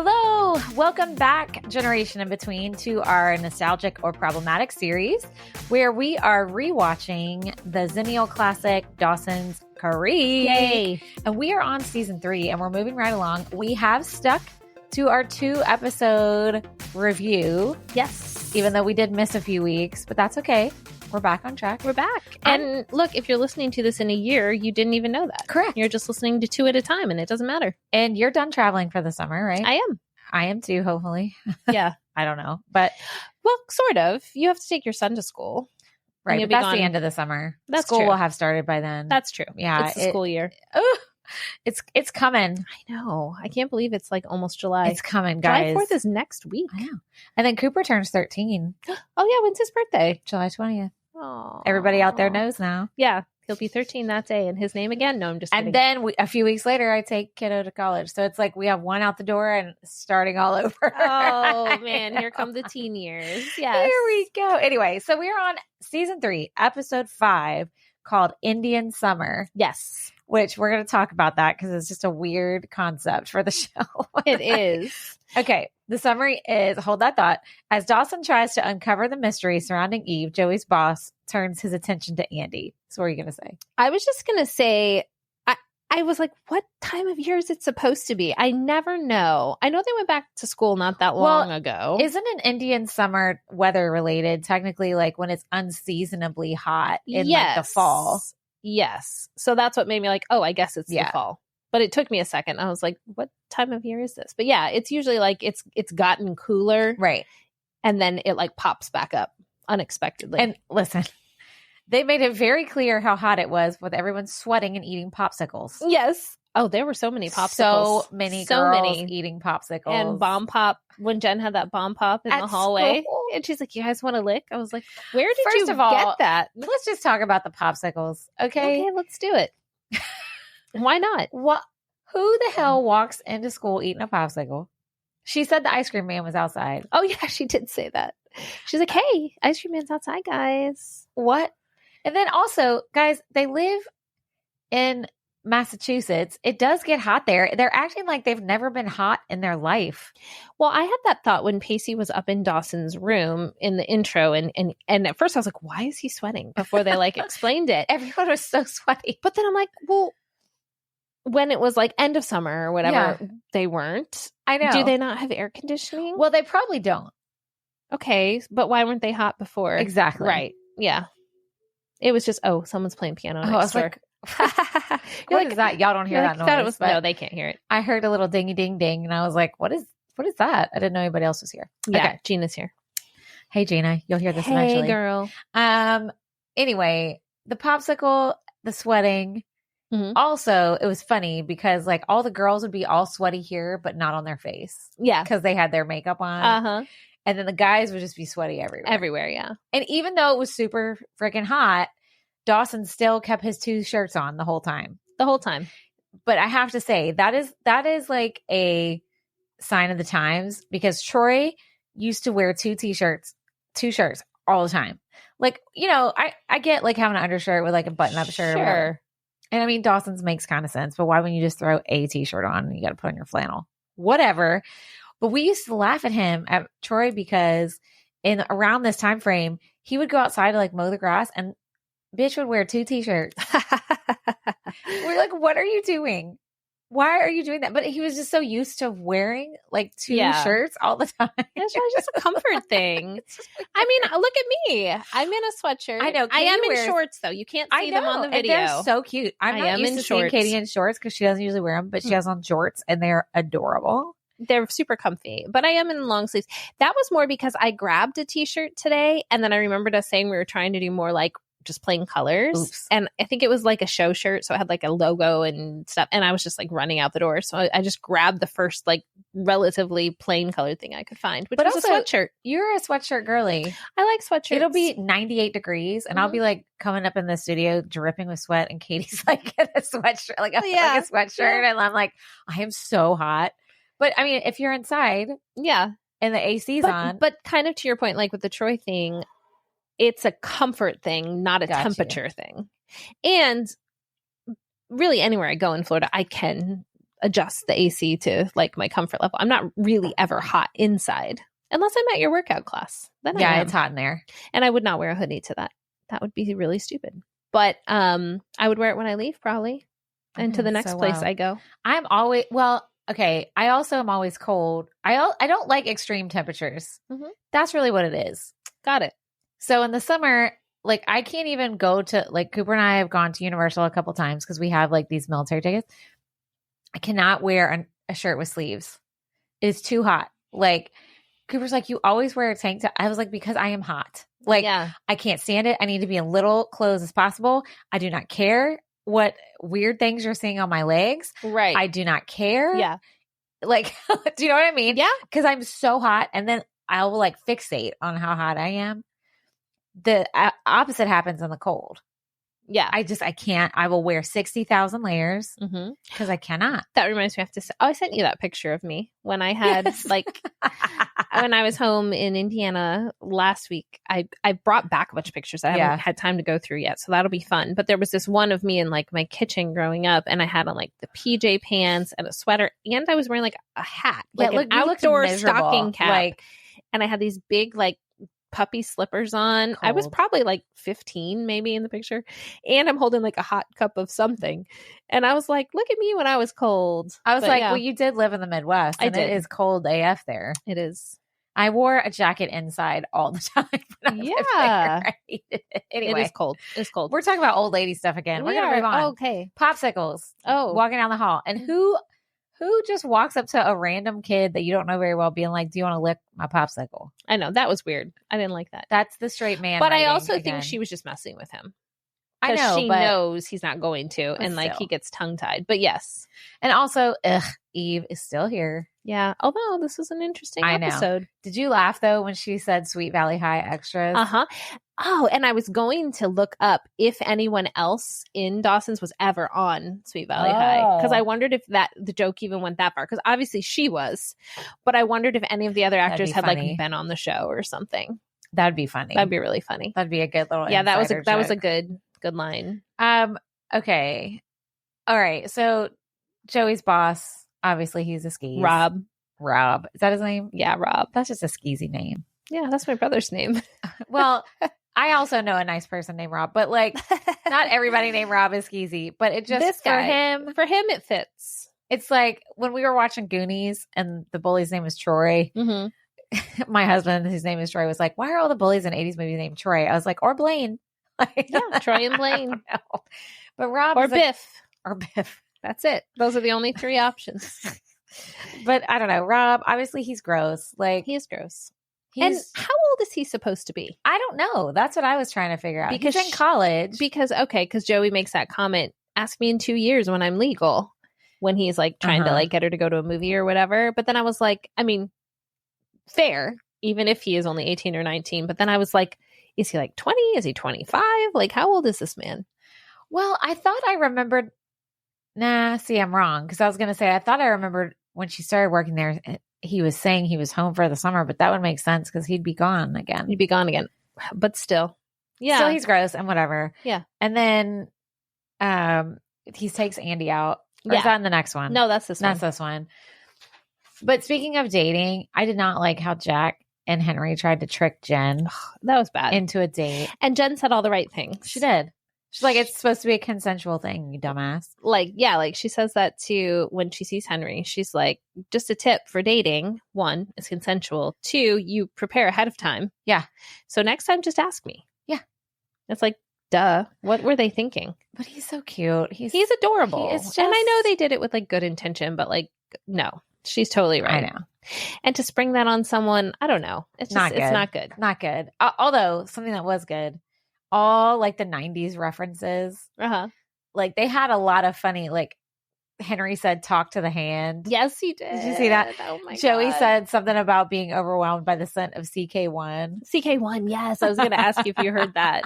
Hello, welcome back, Generation in Between, to our nostalgic or problematic series where we are rewatching the Xennial classic Dawson's Creek. Yay! And we are on season 3 and we're moving right along. We have stuck to our 2-episode review. Yes. Even though we did miss a few weeks, but that's okay. We're back on track. We're back. And look, if you're listening to this in a year, you didn't even know that. Correct. You're just listening to 2 at a time and it doesn't matter. And you're done traveling for the summer, right? I am. I am too, hopefully. Yeah. I don't know. But well, sort of. You have to take your son to school. right, but that's the end of the summer. That's School true. will have started by then. That's true. Yeah. It's the school year. It's coming. I know. I can't believe it's like almost July. It's coming, guys. July 4th is next week. I know. And then Cooper turns 13. Oh, yeah. When's his birthday? July 20th. Oh, Everybody out there knows now. Yeah. He'll be 13 that day. And his name again? No, I'm just kidding. And then a few weeks later, I take kiddo to college. So it's like we have one out the door and starting all over. Oh, man. Here come the teen years. Yes. Here we go. Anyway, so we're on season 3, episode 5, called Indian Summer. Yes. Which we're going to talk about that because it's just a weird concept for the show. It is. Okay. The summary is, hold that thought. As Dawson tries to uncover the mystery surrounding Eve, Joey's boss turns his attention to Andy. So what are you going to say? I was just going to say, I was like, what time of year is it supposed to be? I never know. I know they went back to school not that long ago. Isn't an Indian summer weather related technically like when it's unseasonably hot in like the fall? Yes. So that's what made me like, oh, I guess it's the fall. But it took me a second. I was like, what time of year is this? But yeah, it's usually like it's gotten cooler. Right. And then it like pops back up unexpectedly. And listen, they made it very clear how hot it was with everyone sweating and eating popsicles. Yes. Oh, there were so many popsicles. So many girls eating popsicles. And bomb pop. When Jen had that bomb pop in the hallway. School. And she's like, you guys want a lick? I was like, where did First you of all, get that? Let's just talk about the popsicles. Okay. Okay, let's do it. Why not? What? Who the hell walks into school eating a popsicle? She said the ice cream man was outside. Oh, yeah, she did say that. She's like, hey, ice cream man's outside, guys. What? And then also, guys, they live in Massachusetts. It does get hot there. They're acting like they've never been hot in their life. Well, I had that thought when Pacey was up in Dawson's room in the intro. And at first I was like, why is he sweating? Before they like explained it. Everyone was so sweaty. But then I'm like, well, when it was like end of summer or whatever, they weren't. I know. Do they not have air conditioning? Well, they probably don't. Okay. But why weren't they hot before? Exactly. Right. Yeah. It was just, someone's playing piano next door. What is that? Y'all don't hear that noise. No, they can't hear it. I heard a little dingy ding ding and I was like, what is that? I didn't know anybody else was here. Yeah, okay. Gina's here. Hey Gina, you'll hear this eventually. Hey girl. Anyway, the popsicle, the sweating. Mm-hmm. Also, it was funny because like all the girls would be all sweaty here, but not on their face. Yeah. Because they had their makeup on. Uh-huh. And then the guys would just be sweaty everywhere. Everywhere, yeah. And even though it was super freaking hot, Dawson still kept his 2 shirts on the whole time. The whole time. But I have to say, that is like a sign of the times because Troy used to wear 2 shirts all the time. Like, you know, I get like having an undershirt with like a button-up shirt or whatever. And I mean, Dawson's makes kind of sense, but why wouldn't you just throw a t-shirt on and you got to put on your flannel? Whatever. But we used to laugh at him, at Troy, because around this time frame, he would go outside to like mow the grass and bitch would wear 2 t-shirts. We're like, what are you doing? Why are you doing that? But he was just so used to wearing like 2 shirts all the time. It's just a comfort thing. I mean, look at me. I'm in a sweatshirt. I know. I am in shorts though. You can't see them on the video. And they're so cute. I'm not used to seeing Katie in shorts because she doesn't usually wear them, but she has on shorts and they're adorable. They're super comfy, but I am in long sleeves. That was more because I grabbed a t-shirt today and then I remembered us saying we were trying to do more like just plain colors. Oops. And I think it was like a show shirt. So it had like a logo and stuff. And I was just like running out the door. So I just grabbed the first like relatively plain colored thing I could find, which was also, a sweatshirt. You're a sweatshirt girly. I like sweatshirts. It'll be 98 degrees and I'll be like coming up in the studio dripping with sweat and Katie's like in a sweatshirt, like a sweatshirt. And I'm like, I am so hot. But I mean, if you're inside, and the AC's on. But kind of to your point, like with the Troy thing, it's a comfort thing, not a temperature thing. And really anywhere I go in Florida, I can adjust the AC to like my comfort level. I'm not really ever hot inside unless I'm at your workout class. Then Yeah, it's hot in there. And I would not wear a hoodie to that. That would be really stupid. But I would wear it when I leave probably. And to the next place I go. I'm always, okay. I also am always cold. I don't like extreme temperatures. Mm-hmm. That's really what it is. Got it. So in the summer, like I can't even go to, like Cooper and I have gone to Universal a couple times because we have like these military tickets. I cannot wear a shirt with sleeves. It's too hot. Like Cooper's like, you always wear a tank top. I was like, because I am hot. Like I can't stand it. I need to be in little clothes as possible. I do not care what weird things you're seeing on my legs. Right. I do not care. Yeah. Like, do you know what I mean? Yeah. Because I'm so hot. And then I will like fixate on how hot I am. The opposite happens in the cold. Yeah. I can't. I will wear 60,000 layers because I cannot. That reminds me, I have to say, I sent you that picture of me when I had like, when I was home in Indiana last week. I brought back a bunch of pictures I haven't had time to go through yet. So that'll be fun. But there was this one of me in like my kitchen growing up, and I had on like the PJ pants and a sweater, and I was wearing like a hat, like an outdoor stocking cap. Like, and I had these big like puppy slippers on. Cold. I was probably like 15 maybe in the picture, and I'm holding like a hot cup of something, and I was like, look at me when I was cold. I was well, you did live in the Midwest, and it is cold AF there. It is. I wore a jacket inside all the time. Anyway, it is cold. It's cold. We're talking about old lady stuff again. We're gonna move on. Okay. Popsicles. Walking down the hall, and who just walks up to a random kid that you don't know very well being like, do you want to lick my popsicle? I know. That was weird. I didn't like that. That's the straight man. But I also think she was just messing with him. I know. She knows he's not going to. And like he gets tongue tied. But yes. And also, Eve is still here. Yeah. Although this was an interesting episode. Did you laugh though when she said Sweet Valley High extras? Oh, and I was going to look up if anyone else in Dawson's was ever on Sweet Valley High, because I wondered if the joke even went that far. Because obviously she was, but I wondered if any of the other actors had like been on the show or something. That'd be funny. That'd be really funny. That'd be a good little that was a good line. Okay, all right. So Joey's boss, obviously he's a skis. Rob, is that his name? Yeah, Rob. That's just a skeezy name. Yeah, that's my brother's name. Well, I also know a nice person named Rob, but like not everybody named Rob is skeezy, but it just for him it fits. It's like when we were watching Goonies and the bully's name was Troy. Mm-hmm. My husband, his name is Troy, was like, why are all the bullies in 80s movies named Troy? I was like, or Blaine. Yeah, Troy and Blaine. But Rob or Biff. Or Biff. That's it. Those are the only three options. But I don't know. Rob, obviously he's gross. Like he is gross. And how old is he supposed to be? I don't know. That's what I was trying to figure out. Because he's in college. Because Joey makes that comment, ask me in 2 years when I'm legal, when he's like trying to like get her to go to a movie or whatever. But then I was like, I mean, fair, even if he is only 18 or 19. But then I was like, is he like 20? Is he 25? Like, how old is this man? Well, I thought I remembered. I'm wrong. Because I was going to say, I thought I remembered when she started working there, he was saying he was home for the summer, but that would make sense because he'd be gone again. But still. Yeah. Still, he's gross and whatever. Yeah. And then he takes Andy out. Or is that in the next one? No, that's this one. That's this one. But speaking of dating, I did not like how Jack and Henry tried to trick Jen. That was bad. Into a date. And Jen said all the right things. She did. She's like, it's supposed to be a consensual thing, you dumbass. Like, yeah, like she says that too when she sees Henry. She's like, just a tip for dating. 1, it's consensual. 2, you prepare ahead of time. Yeah. So next time, just ask me. Yeah. It's like, duh. What were they thinking? But he's so cute. He's adorable. And I know they did it with like good intention, but like, no, she's totally right. I know. And to spring that on someone, I don't know. It's just, it's not good. Not good. Although something that was good. All like the 90s references. Like they had a lot of funny, like Henry said, talk to the hand. Yes, he did. Did you see that? Oh my Joey God. said something about being overwhelmed by the scent of CK1. CK1, yes. I was going to ask you if you heard that.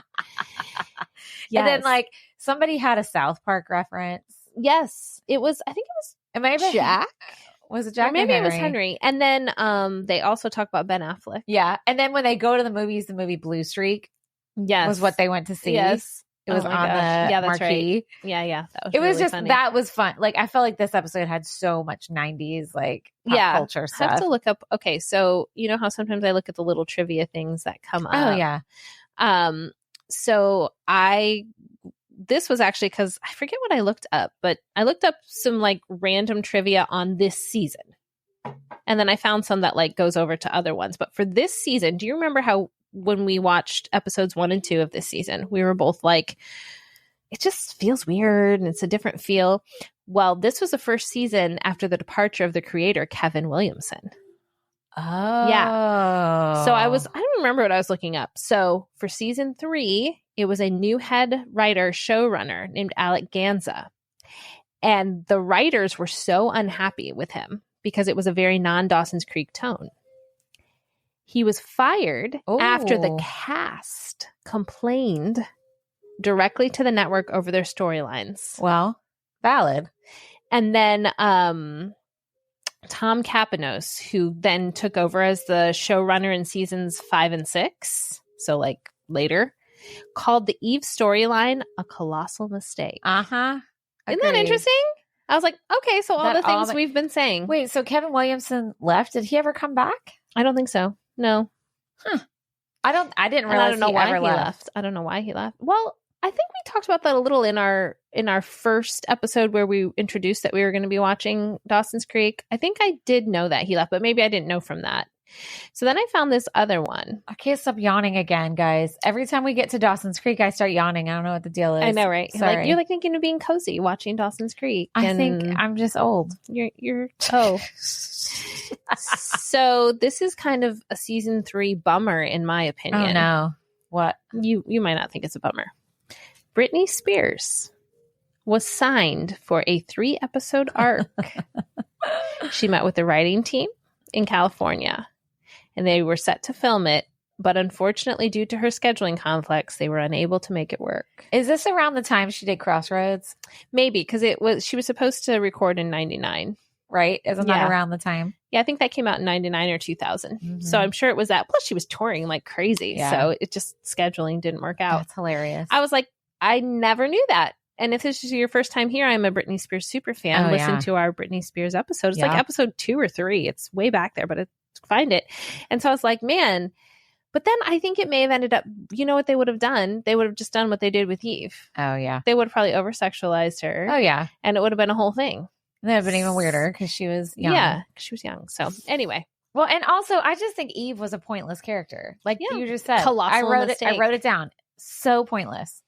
Yes. And then like somebody had a South Park reference. Yes. I think it was Jack. Was it Jack? Or maybe it was Henry. And then they also talk about Ben Affleck. Yeah. And then when they go to the movies, the movie Blue Streak. Yes. Was what they went to see. Yes. It was on gosh. the that's marquee. Right. Yeah. That was it was really just funny. That was fun. Like I felt like this episode had so much 90s like pop culture stuff. I have to look up. Okay, so you know how sometimes I look at the little trivia things that come up. Oh yeah. So this was actually because I forget what I looked up, but I looked up some like random trivia on this season. And then I found some that like goes over to other ones. But for this season, do you remember how when we watched episodes 1 and 2 of this season, we were both like, it just feels weird and it's a different feel. Well, this was the first season after the departure of the creator, Kevin Williamson. Oh. Yeah. So I don't remember what I was looking up. So for season 3, it was a new head writer showrunner named Alec Ganza. And the writers were so unhappy with him because it was a very non-Dawson's Creek tone. He was fired after the cast complained directly to the network over their storylines. Well, valid. And then Tom Kapanos, who then took over as the showrunner in seasons 5 and 6, so like later, called the Eve storyline a colossal mistake. Uh-huh. Isn't that interesting? I was like, okay, so all the things we've been saying. Wait, so Kevin Williamson left? Did he ever come back? I don't think so. No. Huh. I didn't realize I don't know he why ever he left. I don't know why he left. Well, I think we talked about that a little in our first episode where we introduced that we were going to be watching Dawson's Creek. I think I did know that he left, but maybe I didn't know from that. So then I found this other one. I can't stop yawning again, guys. Every time we get to Dawson's Creek, I start yawning. I don't know what the deal is. I know, right? Sorry. You're like thinking of being cozy watching Dawson's Creek. I think I'm just old. You're So this is kind of a season 3 bummer in my opinion. Oh no. What? You might not think it's a bummer. Britney Spears was signed for a 3-episode arc. She met with the writing team in California, and they were set to film it, but unfortunately, due to her scheduling conflicts, they were unable to make it work. Is this around the time she did Crossroads? Maybe, because she was supposed to record in 99. Right? Isn't that around the time? Yeah, I think that came out in 99 or 2000. Mm-hmm. So I'm sure it was that. Plus, she was touring like crazy. Yeah. So it just, scheduling didn't work out. That's hilarious. I was like, I never knew that. And if this is your first time here, I'm a Britney Spears super fan. Listen to our Britney Spears episode. It's like episode 2 or 3. It's way back there, but find it. And so I was like, man. But then I think it may have ended up, you know what they would have done? They would have just done what they did with Eve. Oh, yeah. They would have probably over-sexualized her. Oh, yeah. And it would have been a whole thing. That would have been even weirder because she was young. Yeah, because she was young. So anyway. Well, and also, I just think Eve was a pointless character. Like you just said. Colossal mistake. I wrote it down. So pointless.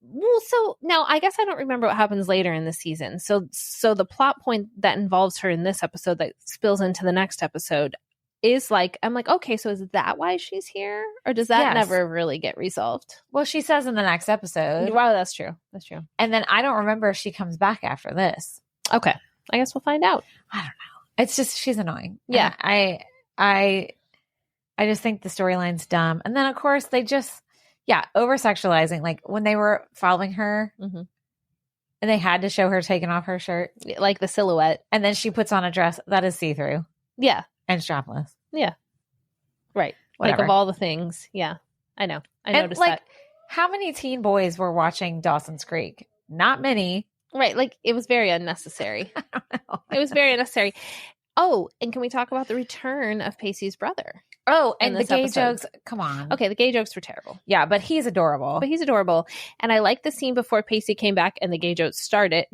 Well, so now I guess I don't remember what happens later in the season. So the plot point that involves her in this episode that spills into the next episode is like, I'm like, okay, so is that why she's here? Or does that never really get resolved? Well, she says in the next episode. Wow, that's true. That's true. And then I don't remember if she comes back after this. Okay. I guess we'll find out. I don't know. It's just, she's annoying. Yeah. And I just think the storyline's dumb. And then, of course, they just, over-sexualizing. Like, when they were following her, and they had to show her taking off her shirt. Like the silhouette. And then she puts on a dress that is see-through. Yeah. And strapless. Yeah. Right. Whatever. Like, of all the things. Yeah. I know. I noticed that. How many teen boys were watching Dawson's Creek? Not many. Right. Like, it was very unnecessary. I don't know. It was very unnecessary. Oh, and can we talk about the return of Pacey's brother? Oh, and the gay jokes. Come on. Okay, the gay jokes were terrible. Yeah, but he's adorable. And I like the scene before Pacey came back and the gay jokes started.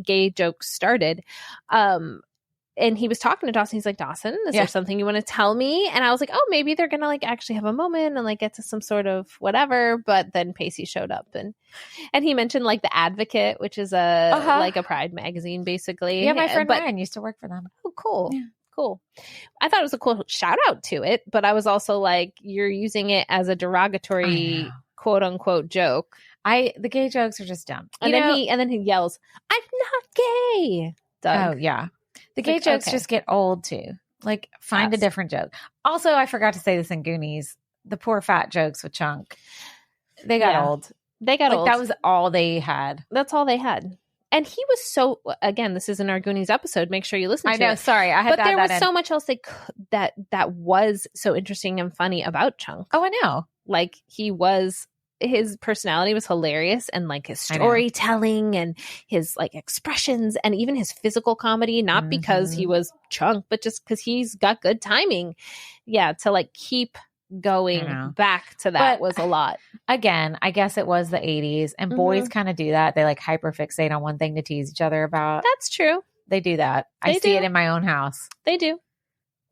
And he was talking to Dawson. He's like, Dawson, is there something you want to tell me? And I was like, oh, maybe they're going to like actually have a moment and like get to some sort of whatever. But then Pacey showed up and he mentioned like The Advocate, which is like a Pride magazine, basically. Yeah, my friend Ryan used to work for them. Oh, cool. Yeah. Cool. I thought it was a cool shout out to it, but I was also like, you're using it as a derogatory quote unquote joke. The gay jokes are just dumb. And then he yells, I'm not gay. Doug. Oh yeah. The gay jokes just get old too. Like, find a different joke. Also, I forgot to say this in Goonies. The poor fat jokes with Chunk. They got old. That was all they had. That's all they had. And he was so, again, this isn't our Goonies episode. Make sure you listen to it. I know. Sorry. I had but there was so much else that was so interesting and funny about Chunk. Oh, I know. Like, he was his personality was hilarious, and like his storytelling and his like expressions and even his physical comedy, not because he was chunk, but just because he's got good timing. Yeah. To like keep going back to that was a lot. Again, I guess it was the 80s, and boys kind of do that. They like hyperfixate on one thing to tease each other about. That's true. They do that. I see it in my own house. They do.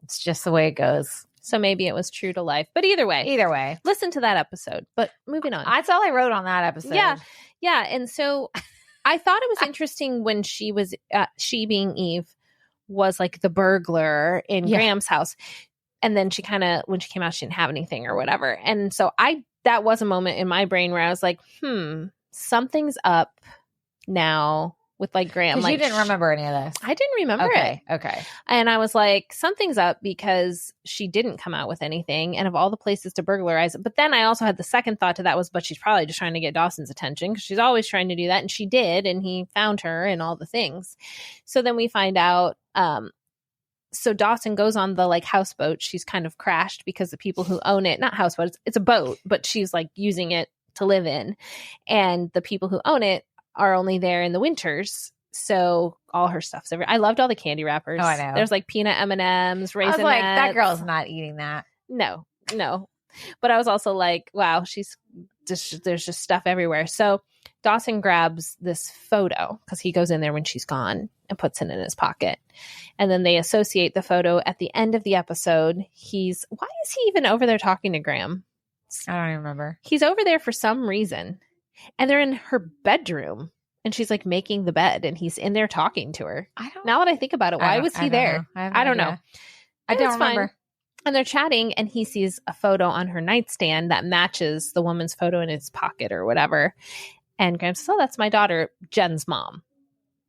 It's just the way it goes. So maybe it was true to life. But either way. Listen to that episode. But moving on. That's all I wrote on that episode. Yeah. Yeah. And so I thought it was interesting when she was, she being Eve, was like the burglar in Graham's house. And then she kind of, when she came out, she didn't have anything or whatever. And so that was a moment in my brain where I was like, something's up now with like Graham. Like, you didn't remember any of this. I didn't remember it. Okay. And I was like, something's up because she didn't come out with anything. And of all the places to burglarize it. But then I also had the second thought to that was, but she's probably just trying to get Dawson's attention because she's always trying to do that. And she did. And he found her and all the things. So then we find out, so Dawson goes on the like houseboat. She's kind of crashed because the people who own it, not houseboat, it's a boat, but she's like using it to live in. And the people who own it are only there in the winters. So all her stuff's everywhere. I loved all the candy wrappers. Oh, I know. There's like peanut M&Ms, raisinets. I was like, that girl's not eating that. No. But I was also like, wow, there's just stuff everywhere. So Dawson grabs this photo because he goes in there when she's gone and puts it in his pocket. And then they associate the photo at the end of the episode. Why is he even over there talking to Graham? I don't even remember. He's over there for some reason. And they're in her bedroom. And she's like making the bed. And he's in there talking to her. Now that I think about it, why was he there? I don't know. I don't remember. And they're chatting, and he sees a photo on her nightstand that matches the woman's photo in his pocket or whatever. And Graham says, oh, that's my daughter, Jen's mom.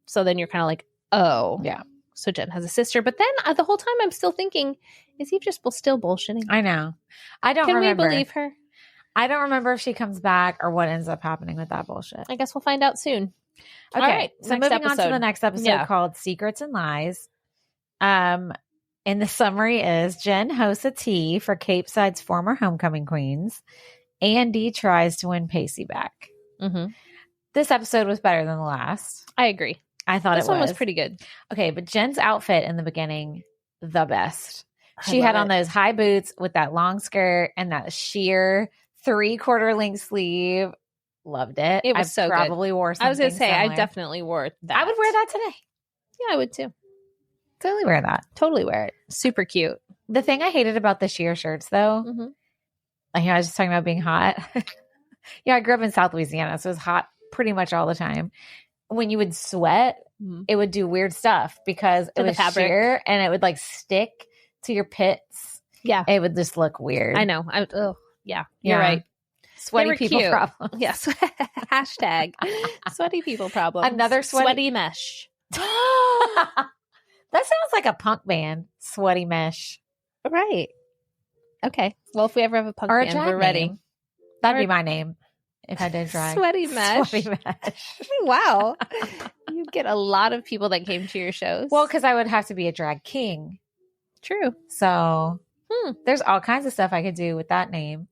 So then you're kind of like, oh. Yeah. So Jen has a sister. But then the whole time I'm still thinking, is he just still bullshitting? I know. I don't remember. Can we believe her? I don't remember if she comes back or what ends up happening with that bullshit. I guess we'll find out soon. Okay. All right. So moving on to the next episode called Secrets and Lies. And the summary is Jen hosts a tea for Capeside's former homecoming queens. Andy tries to win Pacey back. Mm-hmm. This episode was better than the last. I agree. I thought this one was pretty good. Okay, but Jen's outfit in the beginning, the best. She had on those high boots with that long skirt and that sheer 3/4 length sleeve. Loved it. It was so probably good. Wore something I was going to say, similar. I definitely wore that. I would wear that today. Yeah, I would too. Totally wear that. Totally wear it. Super cute. The thing I hated about the sheer shirts, though, like I was just talking about being hot. I grew up in South Louisiana, so it was hot pretty much all the time. When you would sweat, it would do weird stuff because it was sheer and it would like stick to your pits. Yeah. It would just look weird. I know. You're right. Sweaty people problems. Yes. Hashtag sweaty people problems. Another sweaty mesh. That sounds like a punk band. Sweaty Mesh. Right. Okay. Well, if we ever have a punk band, we're ready. That'd be my name if I did drag. Sweaty Mesh. Sweaty Mesh. Wow. You'd get a lot of people that came to your shows. Well, because I would have to be a drag king. True. So there's all kinds of stuff I could do with that name.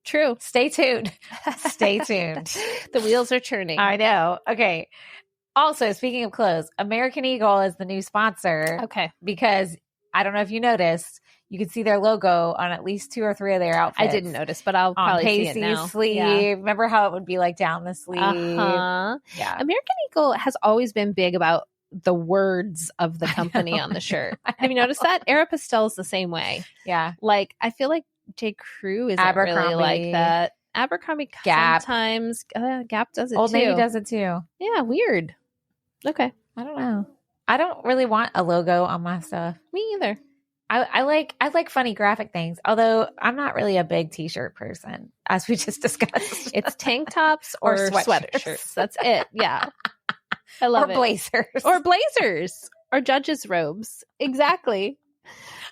True. Stay tuned. Stay tuned. The wheels are turning. I know. Okay. Also, speaking of clothes, American Eagle is the new sponsor. Okay. Because I don't know if you noticed, you could see their logo on at least 2 or 3 of their outfits. I didn't notice, but I'll probably see it now. Sleeve. Yeah. Remember how it would be like down the sleeve? Uh-huh. Yeah. American Eagle has always been big about the words of the company on the shirt. Have you noticed that? Aeropostale is the same way. Yeah. Like, I feel like J. Crew isn't really like that. Abercrombie Gap. Sometimes. Gap does it Old too. Navy does it too. Yeah, weird. Okay. I don't know. I don't really want a logo on my stuff. Me either. I like funny graphic things, although I'm not really a big t-shirt person, as we just discussed. It's tank tops or sweatshirts. That's it. Yeah. I love it. Or blazers. Or judges' robes. Exactly.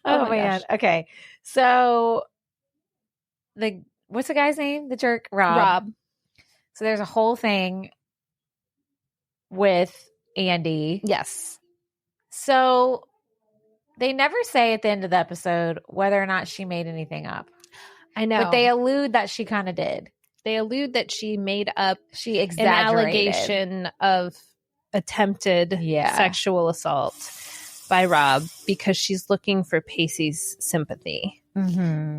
Oh man. Gosh. Okay. So what's the guy's name? The jerk? Rob. So there's a whole thing with Andy. Yes. So they never say at the end of the episode whether or not she made anything up. I know. But they allude that she kind of did. they allude that she made up She an exaggerated. allegation of attempted sexual assault by Rob because she's looking for Pacey's sympathy,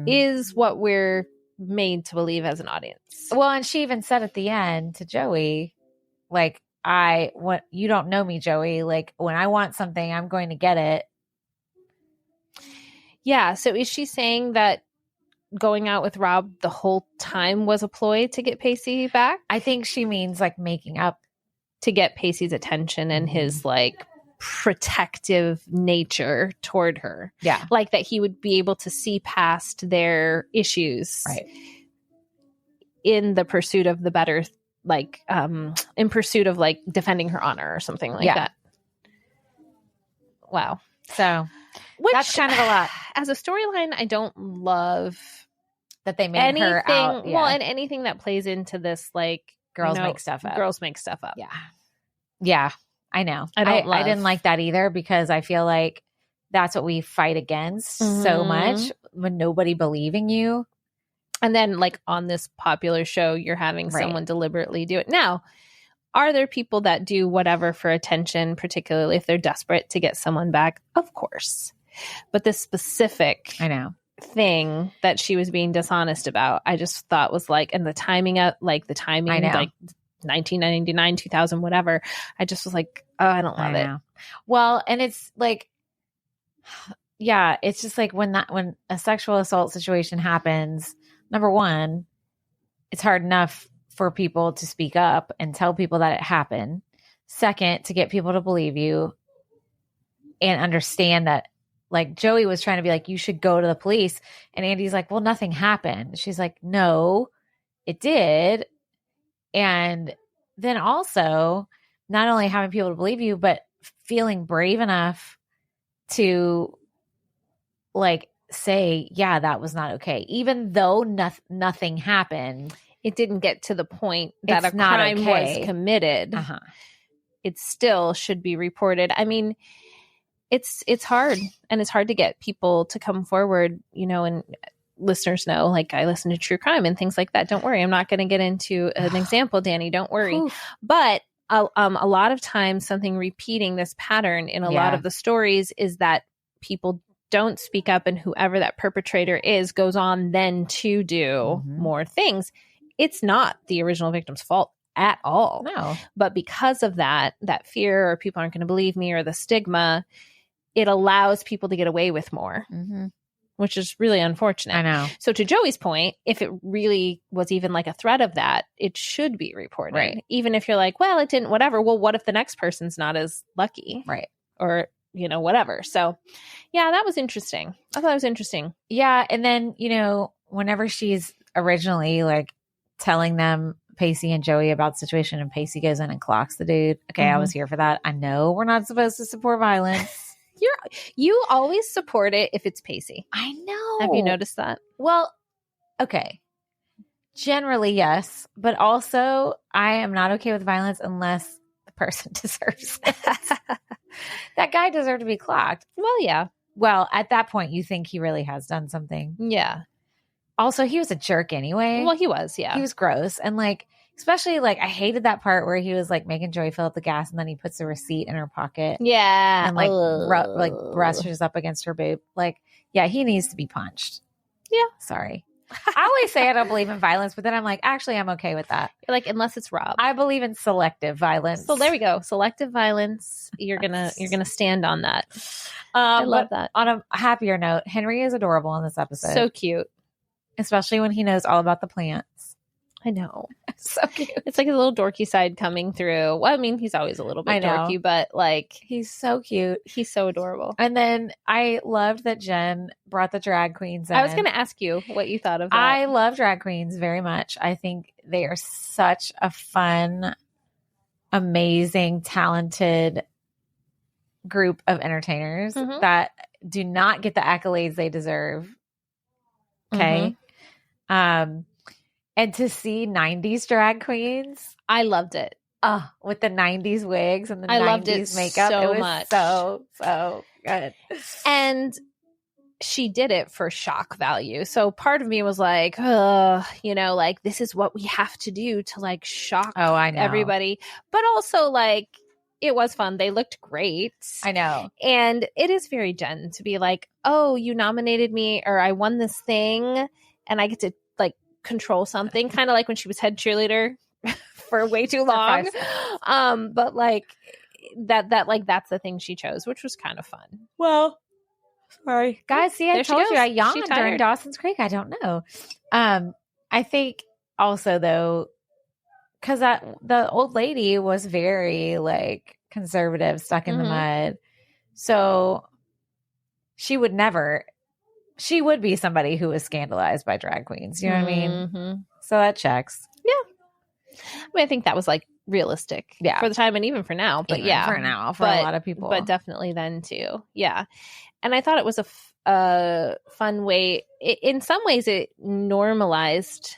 is what we're made to believe as an audience. Well, and she even said at the end to Joey, like, you don't know me, Joey. Like, when I want something, I'm going to get it. Yeah. So is she saying that going out with Rob the whole time was a ploy to get Pacey back? I think she means like making up to get Pacey's attention and his like protective nature toward her. Yeah. Like that he would be able to see past their issues. Right. In the pursuit of the better, like, in pursuit of like defending her honor or something like that. Wow. So that's kind of a lot. As a storyline, I don't love that they made her out. Well, and anything that plays into this, like, girls make stuff up. Girls make stuff up. Yeah. Yeah. I know. I didn't like that either because I feel like that's what we fight against so much, when nobody believing you. And then, like, on this popular show, you're having someone deliberately do it. Now, are there people that do whatever for attention, particularly if they're desperate to get someone back? Of course. But this specific thing that she was being dishonest about, I just thought was like, and the timing, like 1999, 2000, whatever. I just was like, oh, I don't love it. Well, and it's like, yeah, it's just like when a sexual assault situation happens, number one, it's hard enough for people to speak up and tell people that it happened. Second, to get people to believe you and understand that, like, Joey was trying to be like, you should go to the police. And Andy's like, well, nothing happened. She's like, no, it did. And then also not only having people to believe you, but feeling brave enough to, like, say, yeah, that was not okay. Even though nothing happened. It didn't get to the point that a crime was committed. It still should be reported. I mean, it's hard, and it's hard to get people to come forward, you know, and listeners know, like, I listen to true crime and things like that. Don't worry. I'm not going to get into an example, Danny. Don't worry. But a lot of times something repeating this pattern in a lot of the stories is that people don't speak up, and whoever that perpetrator is goes on then to do more things. It's not the original victim's fault at all. No. But because of that fear, or people aren't going to believe me, or the stigma, it allows people to get away with more, which is really unfortunate. I know. So to Joey's point, if it really was even like a threat of that, it should be reported. Right. Even if you're like, well, it didn't, whatever. Well, what if the next person's not as lucky? Right. Or, you know, whatever. So yeah, that was interesting. I thought it was interesting. Yeah. And then, you know, whenever she's originally like telling them, Pacey and Joey, about the situation, and Pacey goes in and clocks the dude. Okay, I was here for that. I know we're not supposed to support violence. You always support it if it's Pacey. I know. Have you noticed that? Well, okay. Generally, yes. But also, I am not okay with violence unless the person deserves it. That guy deserved to be clocked. Well, yeah. Well, at that point, you think he really has done something. Yeah. Also, he was a jerk anyway. Well, he was, yeah. He was gross. And like, especially like, I hated that part where he was like making Joey fill up the gas, and then he puts the receipt in her pocket. Yeah. And like brushes up against her boob. Like, yeah, he needs to be punched. Yeah. Sorry. I always say I don't believe in violence, but then I'm like, actually, I'm okay with that. You're like, unless it's Rob. I believe in selective violence. So there we go. Selective violence. You're gonna stand on that. I love that. On a happier note, Henry is adorable in this episode. So cute. Especially when he knows all about the plants. I know. So cute. It's like a little dorky side coming through. Well, I mean, he's always a little bit dorky, but like, he's so cute. He's so adorable. And then I loved that Jen brought the drag queens in. I was going to ask you what you thought of that. I love drag queens very much. I think they are such a fun, amazing, talented group of entertainers that do not get the accolades they deserve. Okay. And to see 90s drag queens, I loved it. With the 90s wigs and the I 90s loved it makeup. So it was much. so good. And she did it for shock value. So part of me was like, like, this is what we have to do to like shock everybody. But also like, it was fun. They looked great. I know. And it is very Jen to be like, oh, you nominated me or I won this thing and I get to like control something. Kind of like when she was head cheerleader for way too long. But like that's the thing she chose, which was kind of fun. Well, sorry. Guys, see, I told you I yawned during Dawson's Creek. I don't know. I think also though, because the old lady was very like conservative, stuck in the mud. So she would be somebody who was scandalized by drag queens. You know what I mean? So that checks. Yeah. I mean, I think that was like realistic for the time and even for now. But even for now, for a lot of people. But definitely then too. Yeah. And I thought it was a fun way. In some ways, it normalized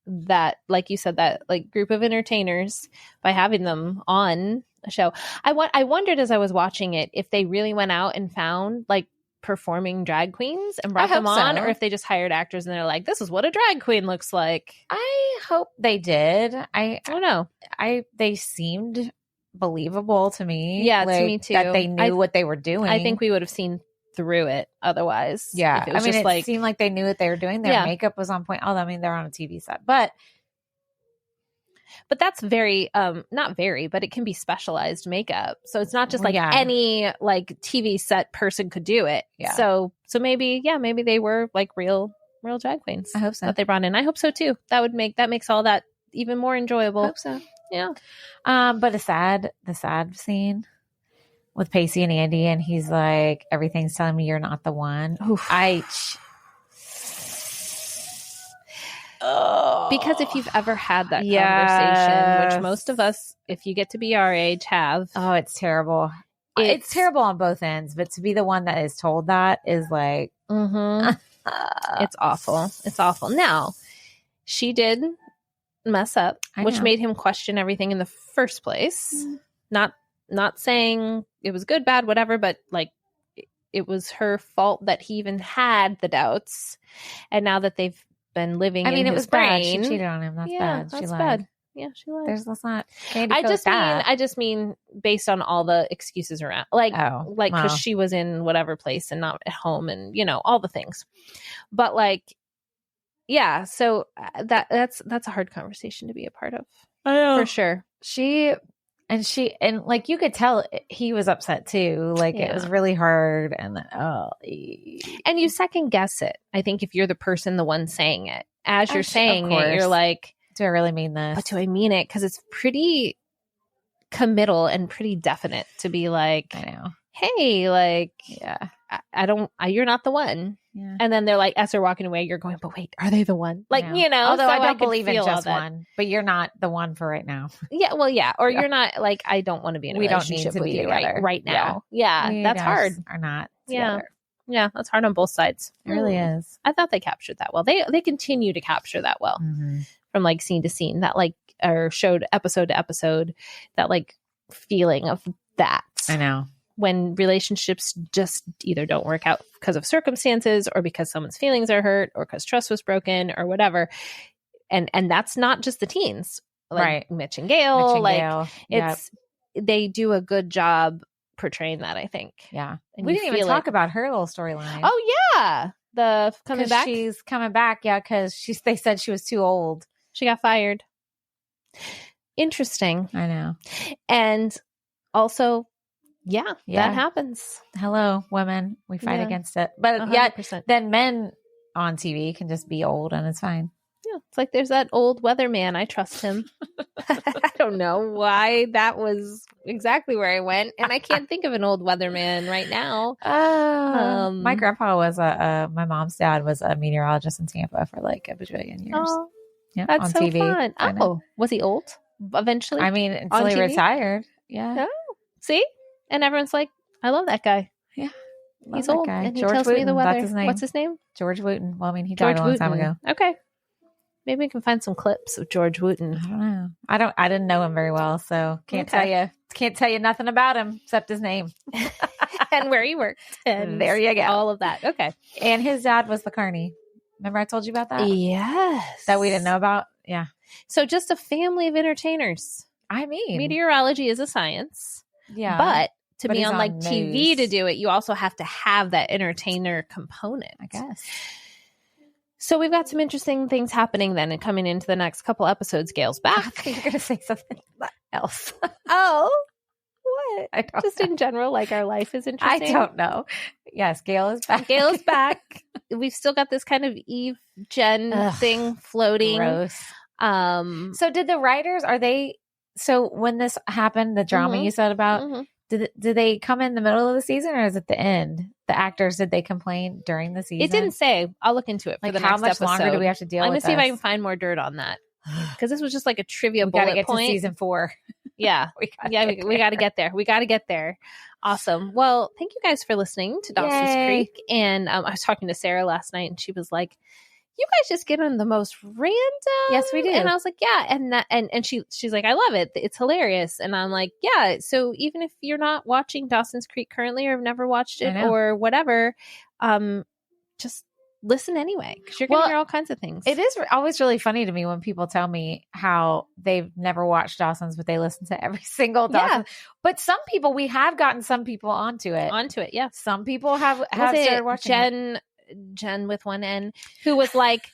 that, like you said, that like group of entertainers by having them on a show. I wondered as I was watching it if they really went out and found like performing drag queens and brought them on, or if they just hired actors and they're like, this is what a drag queen looks like. I hope they did. I don't know. They seemed believable to me. Yeah, like, to me too. That they knew what they were doing. I think we would have seen through it otherwise. Yeah. It seemed like they knew what they were doing. Their makeup was on point. Although, I mean, they're on a TV set. But that's very, not very, but it can be specialized makeup. So it's not just like any like TV set person could do it. Yeah. So maybe they were like real drag queens. I hope so. That they brought in. I hope so too. That makes all that even more enjoyable. I hope so. Yeah. But the sad scene with Pacey and Andy, and he's like, everything's telling me you're not the one. Oof. Because if you've ever had that conversation, which most of us, if you get to be our age, have. Oh, it's terrible. It's terrible on both ends, but to be the one that is told that is like, it's awful. It's awful. Now, she did mess up, which made him question everything in the first place. Not saying it was good, bad, whatever, but like it was her fault that he even had the doubts. And now that they've been living in his brain. Bad. She cheated on him. That's bad. She lied. Bad. Yeah, she lied. Let's not. I just mean based on all the excuses around, because she was in whatever place and not at home, and all the things. But like, yeah. So that's a hard conversation to be a part of. I know for sure. And like you could tell he was upset too. Like it was really hard, and and you second guess it. I think if you're the one saying it, as you're saying it, you're like, do I really mean this? But do I mean it? Because it's pretty committal and pretty definite to be like, I know. Hey, like, I don't. You're not the one. Yeah. And then they're like, as they're walking away, you're going, but wait, are they the one? Like, although I don't believe in just one, but you're not the one for right now. Yeah. Well, yeah. Or you're not like, I don't want to be in a relationship with you right now. Yeah. That's hard. Are not together. Yeah. That's hard on both sides. It really is. I thought they captured that well. They continue to capture that well from like scene to scene, that like, or showed episode to episode, that like feeling of that. I know. When relationships just either don't work out because of circumstances, or because someone's feelings are hurt, or because trust was broken, or whatever. And that's not just the teens, like right? Mitch and Gail. They do a good job portraying that, I think. Yeah. And we didn't even talk about her little storyline. Oh yeah. The coming back. She's coming back. Yeah. Cause they said she was too old. She got fired. Interesting. I know. And also, yeah, that happens. Hello, women. We fight against it. But 100%. Yet, then men on TV can just be old and it's fine. Yeah, it's like there's that old weatherman. I trust him. I don't know why that was exactly where I went. And I can't think of an old weatherman right now. My grandpa was my mom's dad was a meteorologist in Tampa for like a bajillion years. Oh, yeah, that's on so TV. Fun. Oh, was he old eventually? I mean, until he retired. Yeah. Oh, see? And everyone's like, I love that guy. Yeah. He's old. Guy. And he tells me the weather. That's his name. What's his name? George Wooten. Well, I mean, he died a long time ago. Okay. Maybe we can find some clips of George Wooten. I don't know. I didn't know him very well, so can't tell you nothing about him except his name. and where he worked. And there you go. All of that. Okay. And his dad was the carny. Remember I told you about that? Yes. That we didn't know about? Yeah. So just a family of entertainers. I mean. Meteorology is a science. Yeah. But to be on like news. TV to do it, you also have to have that entertainer component. I guess. So we've got some interesting things happening then and coming into the next couple episodes. Gail's back. I think you're going to say something else. Oh, what? I don't Just know. in general, like our life is interesting. I don't know. Yes, Gail is back. Gail is back. We've still got this kind of Eve Jen thing floating. Gross. So did the writers, so when this happened, the drama you said about, did they come in the middle of the season or is it the end? The actors, did they complain during the season? It didn't say. I'll look into it for like the how next much episode. longer do we have to deal with I'm going to see if I can this? find more dirt on that. Because this was just like a trivia We bullet gotta get point. to season 4. Yeah. we got to get there. We got to get there. Awesome. Well, thank you guys for listening to Dawson's Yay. Creek. And I was talking to Sarah last night and she was like, you guys just get on the most random. Yes, we do. And I was like, yeah. And she's like, I love it. It's hilarious. And I'm like, yeah. So even if you're not watching Dawson's Creek currently or have never watched it or whatever, just listen anyway, because you're going to hear all kinds of things. It is always really funny to me when people tell me how they've never watched Dawson's, but they listen to every single Dawson. Yeah. But some people, we have gotten some people onto it. Yeah. Some people have started watching Jen with one N, who was like,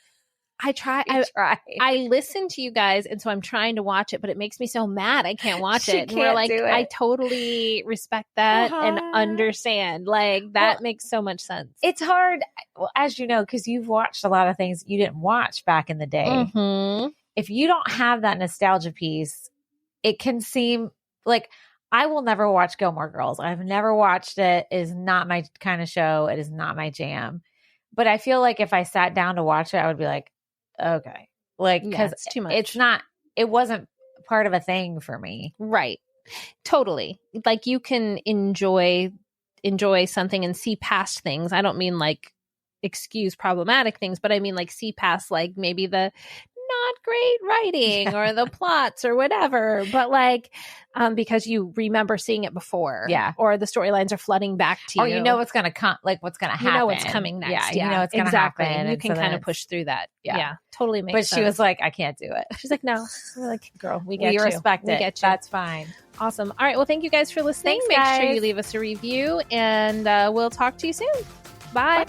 I listen to you guys, and so I'm trying to watch it, but it makes me so mad I can't watch it. And we're like, I totally respect that and understand. Like that makes so much sense. It's hard, as you know, because you've watched a lot of things you didn't watch back in the day. Mm-hmm. If you don't have that nostalgia piece, it can seem like I will never watch Gilmore Girls. I've never watched it. It is not my kind of show. It is not my jam. But I feel like if I sat down to watch it, I would be like, okay, like, because it's too much. It wasn't part of a thing for me. Right. Totally. Like you can enjoy something and see past things. I don't mean like excuse problematic things, but I mean like see past like maybe the not great writing or the plots or whatever, but like because you remember seeing it before, or the storylines are flooding back to you, or you know what's gonna come, like what's gonna happen, you know what's coming next, you know it's gonna happen. You can kind of push through that, totally makes sense. But she was like, I can't do it. She's like, no. We're like, girl, we respect it. We get you. That's fine. Awesome. All right. Well, thank you guys for listening. Thanks, Make guys. sure you leave us a review, and we'll talk to you soon. Bye.